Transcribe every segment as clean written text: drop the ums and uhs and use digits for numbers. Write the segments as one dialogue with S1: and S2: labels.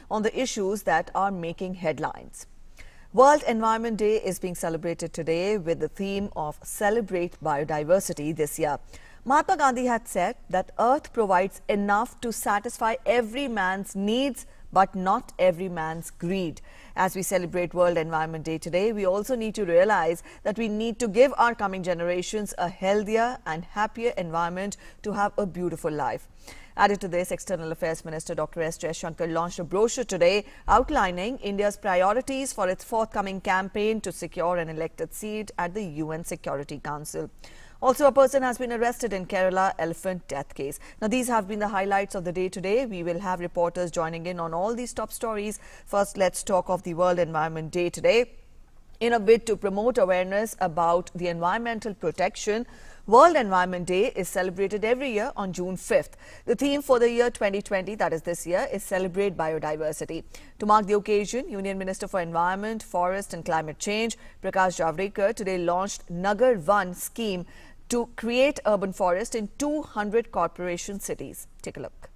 S1: On the issues that are making headlines. World Environment Day is being celebrated today with the theme of Celebrate Biodiversity this year. Mahatma Gandhi had said that Earth provides enough to satisfy every man's needs, but not every man's greed. As we celebrate World Environment Day today, we also need to realize that we need to give our coming generations a healthier and happier environment to have a beautiful life. Added to this, External Affairs Minister Dr. S. Jaishankar launched a brochure today outlining India's priorities for its forthcoming campaign to secure an elected seat at the UN Security Council. Also, a person has been arrested in Kerala elephant death case. Now, these have been the highlights of the day today. We will have reporters joining in on all these top stories. First, let's talk of the World Environment Day today. In a bid to promote awareness about the environmental protection, World Environment Day is celebrated every year on June 5th. The theme for the year 2020, that is this year, is Celebrate Biodiversity. To mark the occasion, Union Minister for Environment, Forest and Climate Change, Prakash Javadekar, today launched Nagar One scheme to create urban forest in 200 corporation cities. Take a look.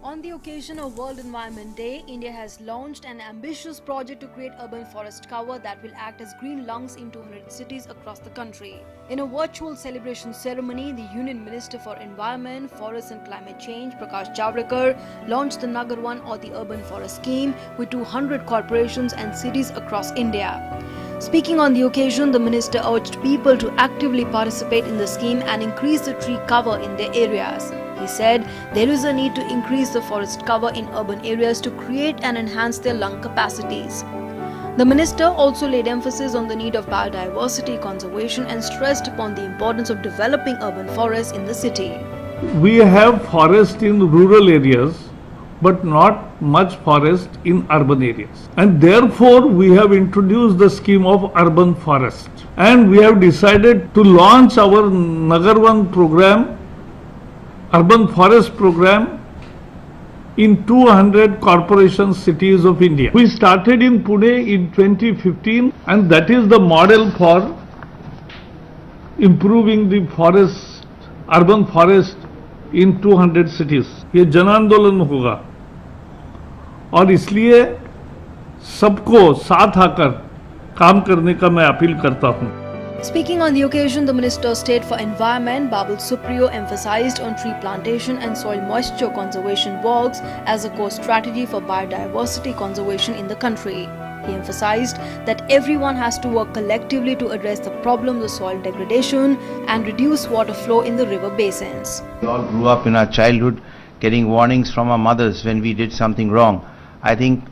S2: On the occasion of World Environment Day, India has launched an ambitious project to create urban forest cover that will act as green lungs in 200 cities across the country. In a virtual celebration ceremony, the Union Minister for Environment, Forest and Climate Change, Prakash Javadekar, launched the Nagar One or the Urban Forest Scheme with 200 corporations and cities across India. Speaking on the occasion, the minister urged people to actively participate in the scheme and increase the tree cover in their areas. He said there is a need to increase the forest cover in urban areas to create and enhance their lung capacities. The minister also laid emphasis on the need of biodiversity conservation and stressed upon the importance of developing urban forests in the city.
S3: We have forest in rural areas, but not much forest in urban areas. And therefore, we have introduced the scheme of urban forest. And we have decided to launch our Nagar One program, urban forest program, in 200 corporation cities of India. We started in Pune in 2015, and that is the model for improving the forest, urban forest in 200 cities. ये जन आंदोलन होगा और इसलिए सबको साथ आकर काम करने का मैं अपील करता हूँ.
S2: Speaking on the occasion, the Minister of State for Environment, Babul Supriyo, emphasized on tree plantation and soil moisture conservation works as a core strategy for biodiversity conservation in the country. He emphasized that everyone has to work collectively to address the problems of soil degradation and reduce water flow in the river basins.
S4: We all grew up in our childhood getting warnings from our mothers when we did something wrong. I think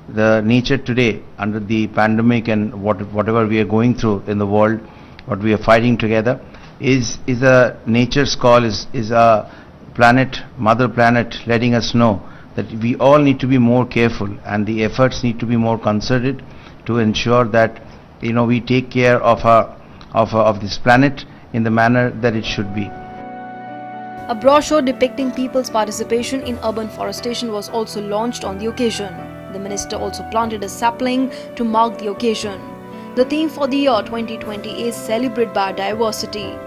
S4: the nature today, under the pandemic and whatever we are going through in the world, what we are fighting together, is a nature's call, is a planet, mother planet, letting us know that we all need to be more careful and the efforts need to be more concerted to ensure that we take care of this planet in the manner that it should be.
S2: A brochure depicting people's participation in urban forestation was also launched on the occasion. The minister also planted a sapling to mark the occasion. The theme for the year 2020 is Celebrate Biodiversity.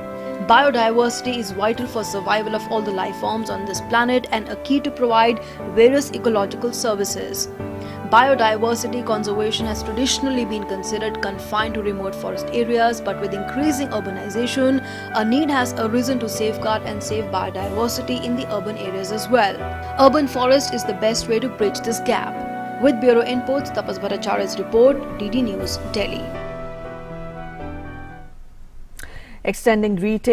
S2: Biodiversity is vital for survival of all the life forms on this planet and a key to provide various ecological services. Biodiversity conservation has traditionally been considered confined to remote forest areas, but with increasing urbanization, a need has arisen to safeguard and save biodiversity in the urban areas as well. Urban forest is the best way to bridge this gap. With Bureau Inputs, Tapas Bhattacharya's report, DD News, Delhi.
S1: Extending greetings.